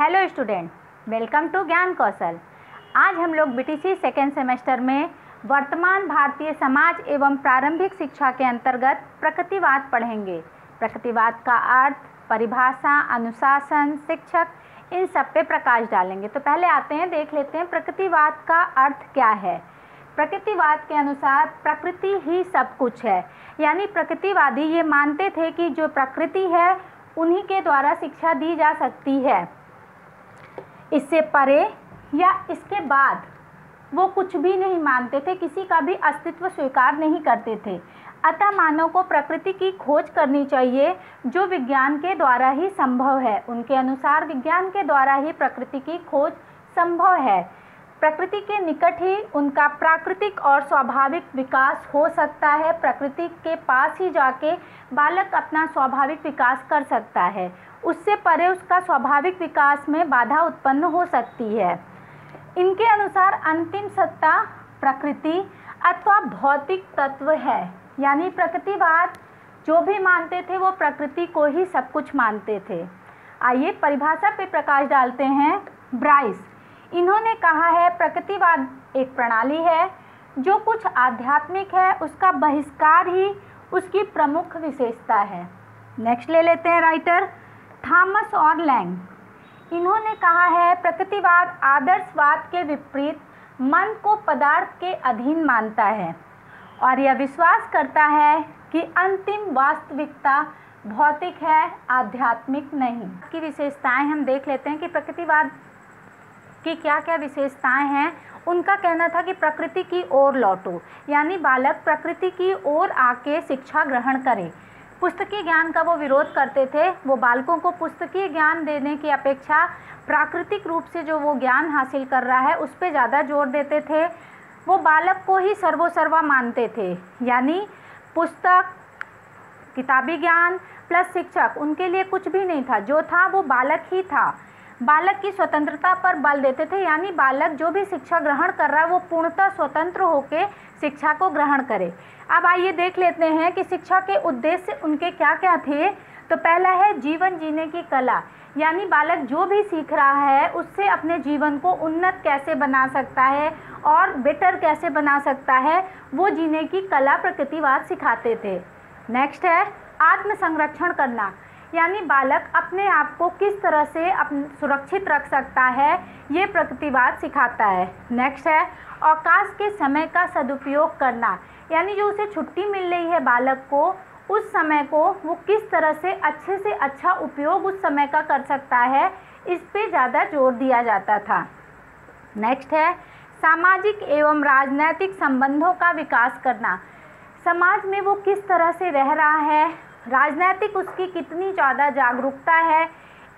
Hello student, welcome to ज्ञान कौशल। आज हम लोग बीटीसी सेकेंड सेमेस्टर में वर्तमान भारतीय समाज एवं प्रारंभिक शिक्षा के अंतर्गत प्रकृतिवाद पढ़ेंगे। प्रकृतिवाद का अर्थ, परिभाषा, अनुशासन, शिक्षक, इन सब पे प्रकाश डालेंगे। तो पहले आते हैं, देख लेते हैं प्रकृतिवाद का अर्थ क्या है। प्रकृतिवाद के अनुसार प्रकृति ही सब कुछ है, यानी प्रकृतिवादी ये मानते थे कि जो प्रकृति है उन्हीं के द्वारा शिक्षा दी जा सकती है। इससे परे या इसके बाद वो कुछ भी नहीं मानते थे, किसी का भी अस्तित्व स्वीकार नहीं करते थे। अतः मानव को प्रकृति की खोज करनी चाहिए जो विज्ञान के द्वारा ही संभव है। उनके अनुसार विज्ञान के द्वारा ही प्रकृति की खोज संभव है। प्रकृति के निकट ही उनका प्राकृतिक और स्वाभाविक विकास हो सकता है। प्रकृति के पास ही जाके बालक अपना स्वाभाविक विकास कर सकता है। उससे परे उसका स्वाभाविक विकास में बाधा उत्पन्न हो सकती है। इनके अनुसार अंतिम सत्ता प्रकृति अथवा भौतिक तत्व है, यानी प्रकृतिवाद जो भी मानते थे वो प्रकृति को ही सब कुछ मानते थे। आइए परिभाषा पे प्रकाश डालते हैं। ब्राइस, इन्होंने कहा है प्रकृतिवाद एक प्रणाली है जो कुछ आध्यात्मिक है, उसका बहिष्कार ही उसकी प्रमुख विशेषता है। नेक्स्ट ले लेते हैं राइटर थॉमस और लैंग। इन्होंने कहा है प्रकृतिवाद आदर्शवाद के विपरीत मन को पदार्थ के अधीन मानता है और यह विश्वास करता है कि अंतिम वास्तविकता भौतिक है, आध्यात्मिक नहीं। की विशेषताएं हम देख लेते हैं कि प्रकृतिवाद की क्या क्या विशेषताएं हैं। उनका कहना था कि प्रकृति की ओर लौटो, यानी बालक प्रकृति की ओर आके शिक्षा ग्रहण करे। पुस्तकीय ज्ञान का वो विरोध करते थे। वो बालकों को पुस्तकीय ज्ञान देने की अपेक्षा प्राकृतिक रूप से जो वो ज्ञान हासिल कर रहा है उस पर ज़्यादा जोर देते थे। वो बालक को ही सर्वोसर्वा मानते थे, यानी पुस्तक, किताबी ज्ञान प्लस शिक्षक उनके लिए कुछ भी नहीं था। जो था वो बालक ही था। बालक की स्वतंत्रता पर बल देते थे, यानी बालक जो भी शिक्षा ग्रहण कर रहा है वो पूर्णतः स्वतंत्र होकर शिक्षा को ग्रहण करे। अब आइए देख लेते हैं कि शिक्षा के उद्देश्य उनके क्या क्या थे। तो पहला है जीवन जीने की कला, यानी बालक जो भी सीख रहा है उससे अपने जीवन को उन्नत कैसे बना सकता है और बेटर कैसे बना सकता है, वो जीने की कला प्रकृतिवाद सिखाते थे। नेक्स्ट है आत्म संरक्षण करना, यानी बालक अपने आप को किस तरह से सुरक्षित रख सकता है, ये प्रकृतिवाद सिखाता है। नेक्स्ट है अवकाश के समय का सदुपयोग करना, यानी जो उसे छुट्टी मिल रही है बालक को, उस समय को वो किस तरह से अच्छा उपयोग उस समय का कर सकता है, इस पे ज़्यादा जोर दिया जाता था। नेक्स्ट है सामाजिक एवं राजनैतिक संबंधों का विकास करना, समाज में वो किस तरह से रह रहा है, राजनैतिक उसकी कितनी ज़्यादा जागरूकता है,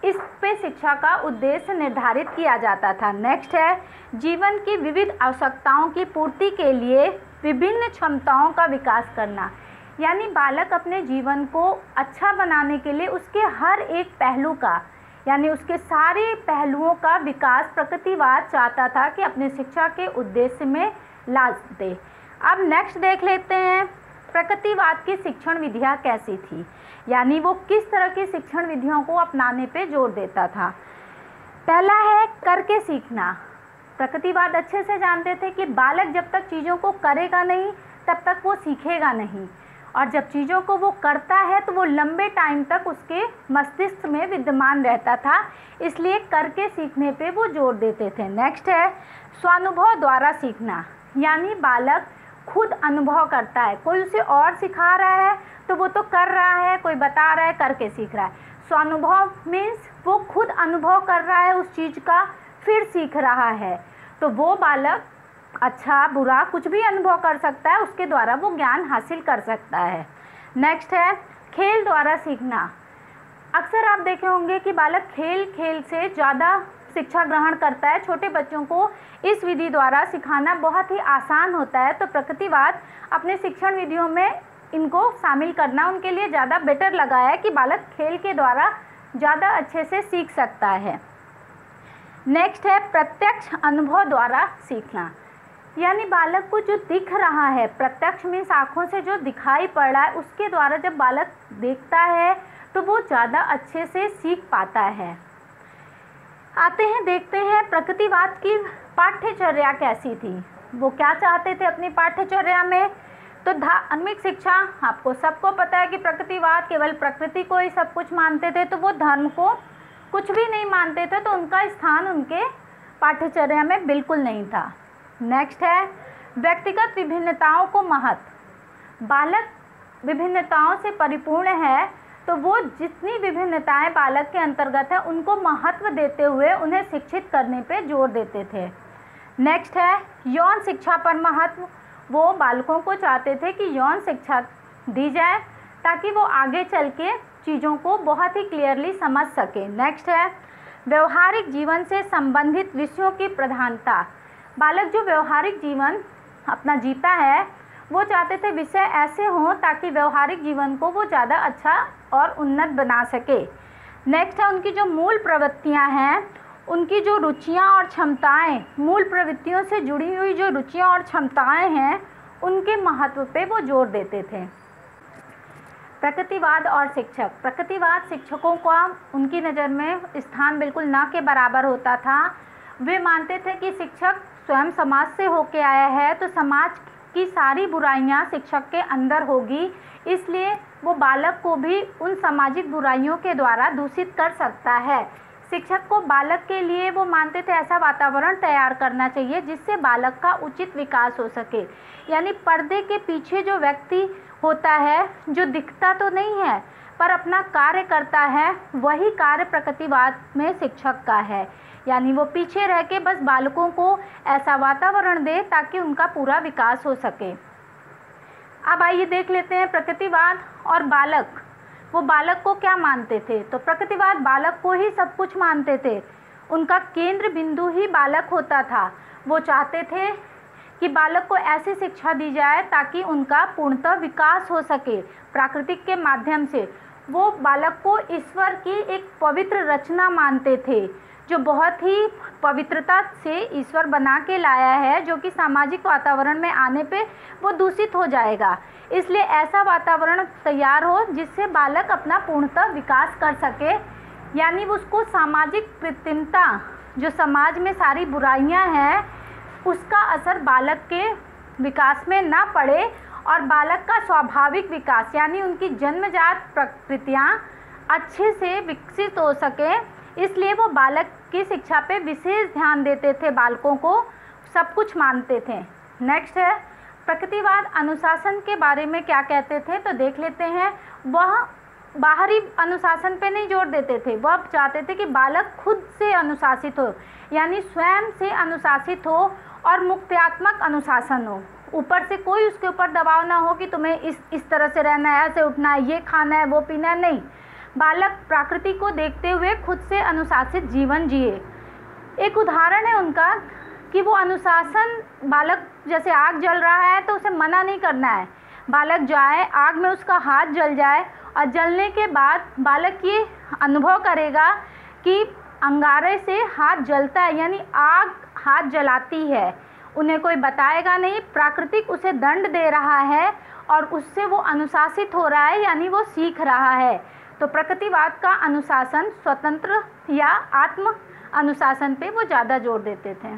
इस पे शिक्षा का उद्देश्य निर्धारित किया जाता था। नेक्स्ट है जीवन की विविध आवश्यकताओं की पूर्ति के लिए विभिन्न क्षमताओं का विकास करना, यानी बालक अपने जीवन को अच्छा बनाने के लिए उसके हर एक पहलू का, यानी उसके सारे पहलुओं का विकास प्रकृतिवाद चाहता था कि अपने शिक्षा के उद्देश्य में ला दे। अब नेक्स्ट देख लेते हैं प्रकृतिवाद की शिक्षण विधियाँ कैसी थी, यानी वो किस तरह की शिक्षण विधियों को अपनाने पे जोर देता था। पहला है करके सीखना। प्रकृतिवाद अच्छे से जानते थे कि बालक जब तक चीज़ों को करेगा नहीं तब तक वो सीखेगा नहीं, और जब चीज़ों को वो करता है तो वो लंबे टाइम तक उसके मस्तिष्क में विद्यमान रहता था, इसलिए करके सीखने पे वो जोर देते थे। नेक्स्ट है स्वानुभव द्वारा सीखना, यानी बालक खुद अनुभव करता है, कोई उसे और सिखा रहा है तो वो तो कर रहा है, कोई बता रहा है, करके सीख रहा है। स्वानुभव मीन्स वो खुद अनुभव कर रहा है उस चीज़ का, फिर सीख रहा है, तो वो बालक अच्छा बुरा कुछ भी अनुभव कर सकता है, उसके द्वारा वो ज्ञान हासिल कर सकता है। नेक्स्ट है खेल द्वारा सीखना। अक्सर आप देखे होंगे कि बालक खेल से ज़्यादा शिक्षा ग्रहण करता है। छोटे बच्चों को इस विधि द्वारा सिखाना बहुत ही आसान होता है, तो प्रकृतिवाद अपने शिक्षण विधियों में इनको शामिल करना उनके लिए ज़्यादा बेटर लगा है कि बालक खेल के द्वारा ज़्यादा अच्छे से सीख सकता है। नेक्स्ट है प्रत्यक्ष अनुभव द्वारा सीखना, यानी बालक को जो दिख रहा है, प्रत्यक्ष मीन्स आँखों से जो दिखाई पड़ रहा है, उसके द्वारा जब बालक देखता है तो वो ज़्यादा अच्छे से सीख पाता है। आते हैं, देखते हैं प्रकृतिवाद की पाठ्यचर्या कैसी थी, वो क्या चाहते थे अपनी पाठ्यचर्या में। तो धार्मिक शिक्षा, आपको सबको पता है कि प्रकृतिवाद केवल प्रकृति को ही सब कुछ मानते थे, तो वो धर्म को कुछ भी नहीं मानते थे, तो उनका स्थान उनके पाठ्यचर्या में बिल्कुल नहीं था। नेक्स्ट है व्यक्तिगत विभिन्नताओं को महत्व। बालक विभिन्नताओं से परिपूर्ण है, तो वो जितनी विभिन्नताएं बालक के अंतर्गत है उनको महत्व देते हुए उन्हें शिक्षित करने पे जोर देते थे। नेक्स्ट है यौन शिक्षा पर महत्व। वो बालकों को चाहते थे कि यौन शिक्षा दी जाए ताकि वो आगे चल के चीज़ों को बहुत ही क्लियरली समझ सके। नेक्स्ट है व्यवहारिक जीवन से संबंधित विषयों की प्रधानता। बालक जो व्यवहारिक जीवन अपना जीता है, वो चाहते थे विषय ऐसे हों ताकि व्यवहारिक जीवन को वो ज़्यादा अच्छा और उन्नत बना सके। नेक्स्ट है उनकी जो मूल प्रवृत्तियां हैं, उनकी जो रुचियां और क्षमताएं, मूल प्रवृत्तियों से जुड़ी हुई जो रुचियां और क्षमताएं हैं, उनके महत्व पे वो जोर देते थे। प्रकृतिवाद और शिक्षक। प्रकृतिवाद शिक्षकों का उनकी नज़र में स्थान बिल्कुल ना के बराबर होता था। वे मानते थे कि शिक्षक स्वयं समाज से होके आया है, तो समाज की सारी बुराइयां शिक्षक के अंदर होगी, इसलिए वो बालक को भी उन सामाजिक बुराइयों के द्वारा दूषित कर सकता है। शिक्षक को बालक के लिए वो मानते थे ऐसा वातावरण तैयार करना चाहिए जिससे बालक का उचित विकास हो सके। यानी पर्दे के पीछे जो व्यक्ति होता है, जो दिखता तो नहीं है पर अपना कार्य करता है, वही कार्य प्रकृतिवाद में शिक्षक का है। यानी वो पीछे रह के बस बालकों को ऐसा वातावरण दे ताकि उनका पूरा विकास हो सके। अब आइए देख लेते हैं प्रकृतिवाद और बालक। वो बालक को क्या मानते थे? तो प्रकृतिवाद बालक को ही सब कुछ मानते थे, उनका केंद्र बिंदु ही बालक होता था। वो चाहते थे कि बालक को ऐसी शिक्षा दी जाए ताकि उनका पूर्णतः विकास हो सके प्राकृतिक के माध्यम से। वो बालक को ईश्वर की एक पवित्र रचना मानते थे, जो बहुत ही पवित्रता से ईश्वर बना के लाया है, जो कि सामाजिक वातावरण में आने पे वो दूषित हो जाएगा। इसलिए ऐसा वातावरण तैयार हो जिससे बालक अपना पूर्णतः विकास कर सके। यानी उसको सामाजिक कृत्रिमता, जो समाज में सारी बुराइयां हैं, उसका असर बालक के विकास में ना पड़े और बालक का स्वाभाविक विकास, यानी उनकी जन्मजात प्रकृतियाँ अच्छे से विकसित हो सके। इसलिए वो बालक की शिक्षा पे विशेष ध्यान देते थे, बालकों को सब कुछ मानते थे। नेक्स्ट है प्रकृतिवाद अनुशासन के बारे में क्या कहते थे, तो देख लेते हैं। वह बाहरी अनुशासन पे नहीं जोर देते थे, वह चाहते थे कि बालक खुद से अनुशासित हो, यानी स्वयं से अनुशासित हो और मुक्त्यात्मक अनुशासन हो। ऊपर से कोई उसके ऊपर दबाव ना हो कि तुम्हें इस तरह से रहना है, ऐसे उठना है, ये खाना है, वो पीना है, नहीं। बालक प्रकृति को देखते हुए खुद से अनुशासित जीवन जिए। एक उदाहरण है उनका कि वो अनुशासन, बालक जैसे आग जल रहा है तो उसे मना नहीं करना है, बालक जाए, आग में उसका हाथ जल जाए और जलने के बाद बालक ये अनुभव करेगा कि अंगारे से हाथ जलता है, यानी आग हाथ जलाती है। उन्हें कोई बताएगा नहीं, प्राकृतिक उसे दंड दे रहा है और उससे वो अनुशासित हो रहा है, यानी वो सीख रहा है। तो प्रकृतिवाद का अनुशासन, स्वतंत्र या आत्म अनुशासन पे वो ज़्यादा जोर देते थे।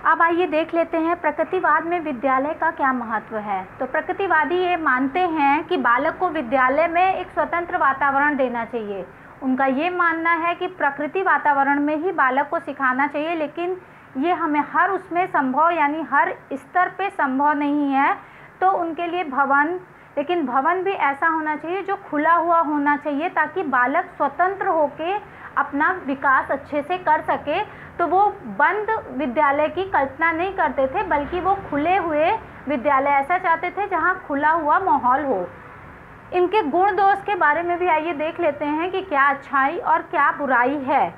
अब आइए देख लेते हैं प्रकृतिवाद में विद्यालय का क्या महत्व है। तो प्रकृतिवादी ये मानते हैं कि बालक को विद्यालय में एक स्वतंत्र वातावरण देना चाहिए। उनका ये मानना है कि प्रकृति वातावरण में ही बालक को सिखाना चाहिए, लेकिन ये हमें हर उसमें संभव, यानी हर स्तर पे संभव नहीं है। तो उनके लिए भवन, लेकिन भवन भी ऐसा होना चाहिए जो खुला हुआ होना चाहिए ताकि बालक स्वतंत्र होके अपना विकास अच्छे से कर सके। तो वो बंद विद्यालय की कल्पना नहीं करते थे, बल्कि वो खुले हुए विद्यालय ऐसा चाहते थे जहाँ खुला हुआ माहौल हो। इनके गुण दोष के बारे में भी आइए देख लेते हैं कि क्या अच्छाई और क्या बुराई है।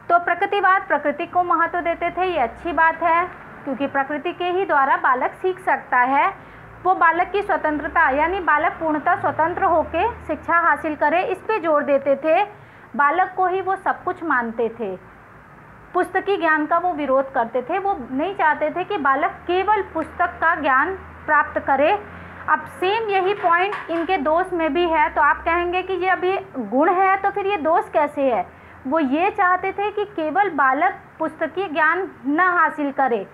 तो प्रकृतिवाद प्रकृति को महत्व देते थे, ये अच्छी बात है क्योंकि प्रकृति के ही द्वारा बालक सीख सकता है। वो बालक की स्वतंत्रता, यानी बालक पूर्णतः स्वतंत्र होकर शिक्षा हासिल करे, इस पे जोर देते थे। बालक को ही वो सब कुछ मानते थे। पुस्तकी ज्ञान का वो विरोध करते थे, वो नहीं चाहते थे कि बालक केवल पुस्तक का ज्ञान प्राप्त करे। अब सेम यही पॉइंट इनके दोष में भी है। तो आप कहेंगे कि ये अभी गुण है तो फिर ये दोष कैसे है? वो ये चाहते थे कि केवल बालक पुस्तकीय ज्ञान न हासिल करे,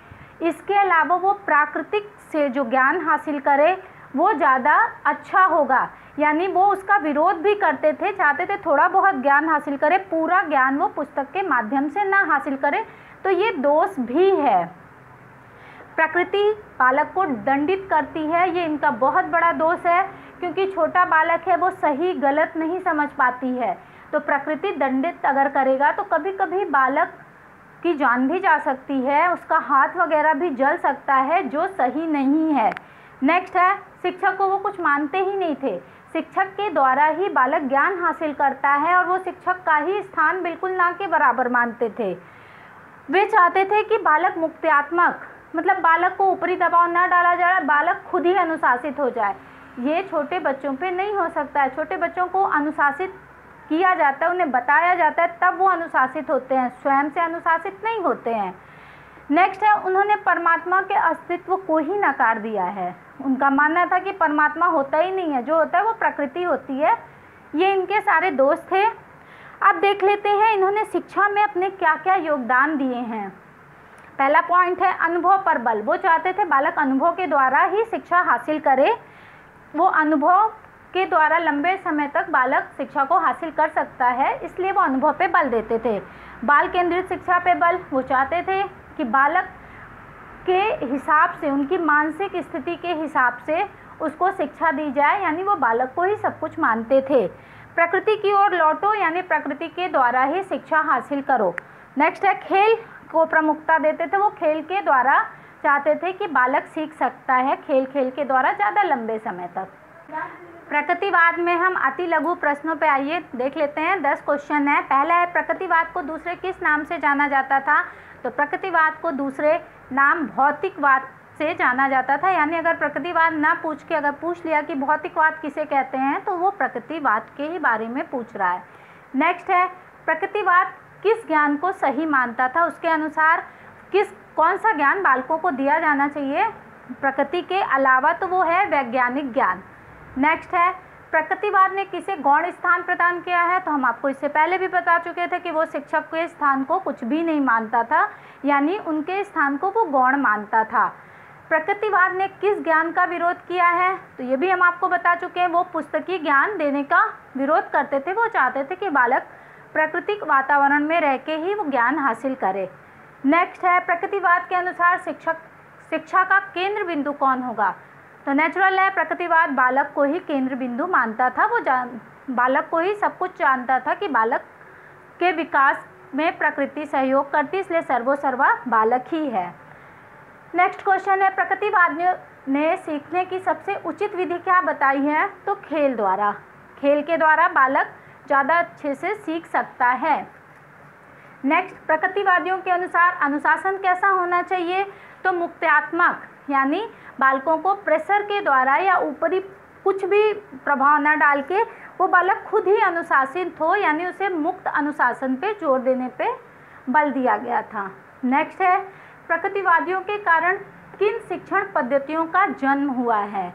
इसके अलावा वो प्राकृतिक से जो ज्ञान हासिल करे वो ज़्यादा अच्छा होगा। यानी वो उसका विरोध भी करते थे, चाहते थे थोड़ा बहुत ज्ञान हासिल करे, पूरा ज्ञान वो पुस्तक के माध्यम से ना हासिल करे। तो ये दोष भी है। प्रकृति बालक को दंडित करती है, ये इनका बहुत बड़ा दोष है, क्योंकि छोटा बालक है वो सही गलत नहीं समझ पाती है। तो प्रकृति दंडित अगर करेगा तो कभी कभी बालक की जान भी जा सकती है, उसका हाथ वगैरह भी जल सकता है, जो सही नहीं है। नेक्स्ट है, शिक्षक को वो कुछ मानते ही नहीं थे, शिक्षक के द्वारा ही बालक ज्ञान हासिल करता है और वो शिक्षक का ही स्थान बिल्कुल ना के बराबर मानते थे। वे चाहते थे कि बालक मुक्त्यात्मक, मतलब बालक को ऊपरी दबाव न डाला जाए, बालक खुद ही अनुशासित हो जाए। ये छोटे बच्चों पे नहीं हो सकता है। छोटे बच्चों को अनुशासित किया जाता है, उन्हें बताया जाता है, तब वो अनुशासित होते हैं, स्वयं से अनुशासित नहीं होते हैं। नेक्स्ट है, उन्होंने परमात्मा के अस्तित्व को ही नकार दिया है। उनका मानना था कि परमात्मा होता ही नहीं है, जो होता है वो प्रकृति होती है। ये इनके सारे दोष थे। अब देख लेते हैं इन्होंने शिक्षा में अपने क्या क्या योगदान दिए हैं। पहला पॉइंट है अनुभव पर बल। वो चाहते थे बालक अनुभव के द्वारा ही शिक्षा हासिल करे, वो अनुभव के द्वारा लंबे समय तक बालक शिक्षा को हासिल कर सकता है, इसलिए वो अनुभव पे बल देते थे। बाल केंद्रित शिक्षा पे बल, वो चाहते थे कि बालक के हिसाब से, उनकी मानसिक स्थिति के हिसाब से उसको शिक्षा दी जाए, यानी वो बालक को ही सब कुछ मानते थे। प्रकृति की ओर लौटो, यानी प्रकृति के द्वारा ही शिक्षा हासिल करो। नेक्स्ट है, खेल को प्रमुखता देते थे। वो खेल के द्वारा चाहते थे कि बालक सीख सकता है खेल खेल के द्वारा ज़्यादा लंबे समय तक। प्रकृतिवाद में हम अति लघु प्रश्नों पे आइए देख लेते हैं। 10 क्वेश्चन है। पहला है, प्रकृतिवाद को दूसरे किस नाम से जाना जाता था? तो प्रकृतिवाद को दूसरे नाम भौतिकवाद से जाना जाता था। यानी अगर प्रकृतिवाद ना पूछ के अगर पूछ लिया कि भौतिकवाद किसे कहते हैं, तो वो प्रकृतिवाद के ही बारे में पूछ रहा है। नेक्स्ट है, प्रकृतिवाद किस ज्ञान को सही मानता था? उसके अनुसार कौन सा ज्ञान बालकों को दिया जाना चाहिए प्रकृति के अलावा? तो वो है वैज्ञानिक ज्ञान। नेक्स्ट है, प्रकृतिवाद ने किसे गौण स्थान प्रदान किया है? तो हम आपको इससे पहले भी बता चुके थे कि वो शिक्षक के स्थान को कुछ भी नहीं मानता था, यानी उनके स्थान को वो गौण मानता था। प्रकृतिवाद ने किस ज्ञान का विरोध किया है? तो ये भी हम आपको बता चुके हैं, वो पुस्तकीय ज्ञान देने का विरोध करते थे। वो चाहते थे कि बालक प्राकृतिक वातावरण में रह के ही वो ज्ञान हासिल करे। नेक्स्ट है, प्रकृतिवाद के अनुसार शिक्षा का केंद्र बिंदु कौन होगा? तो नेचुरल है, प्रकृतिवाद बालक को ही केंद्र बिंदु मानता था। वो बालक को ही सब कुछ जानता था कि बालक के विकास में प्रकृति सहयोग करती, इसलिए सर्वोसर्वा बालक ही है। नेक्स्ट क्वेश्चन है, प्रकृतिवादियों ने सीखने की सबसे उचित विधि क्या बताई है? तो खेल द्वारा। खेल के द्वारा बालक ज़्यादा अच्छे से सीख सकता है। नेक्स्ट, प्रकृतिवादियों के अनुसार अनुशासन कैसा होना चाहिए? तो मुक्त्यात्मक, यानी बालकों को प्रेशर के द्वारा या ऊपरी कुछ भी प्रभाव न डाल के वो बालक खुद ही अनुशासित हो, यानी उसे मुक्त अनुशासन पे जोर देने पे बल दिया गया था। नेक्स्ट है, प्रकृतिवादियों के कारण किन शिक्षण पद्धतियों का जन्म हुआ है?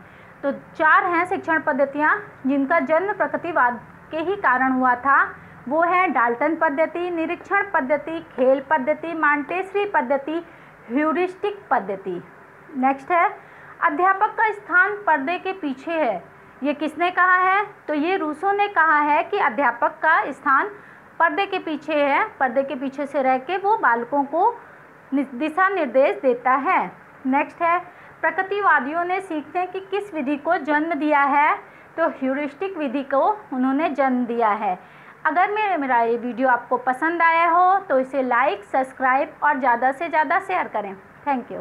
तो 4 हैं शिक्षण पद्धतियाँ जिनका जन्म प्रकृतिवाद के ही कारण हुआ था। वो है डाल्टन पद्धति, निरीक्षण पद्धति, खेल पद्धति, मॉन्टेसरी पद्धति, ह्यूरिस्टिक पद्धति। नेक्स्ट है, अध्यापक का स्थान पर्दे के पीछे है। ये किसने कहा है? तो ये रूसो ने कहा है कि अध्यापक का स्थान पर्दे के पीछे है, पर्दे के पीछे से रह के वो बालकों को दिशा निर्देश देता है। नेक्स्ट है, प्रकृतिवादियों ने सीखने की किस विधि को जन्म दिया है? तो ह्यूरिस्टिक विधि को उन्होंने जन्म दिया है। अगर मेरा ये वीडियो आपको पसंद आया हो तो इसे लाइक, सब्सक्राइब और ज़्यादा से ज़्यादा शेयर करें। Thank you.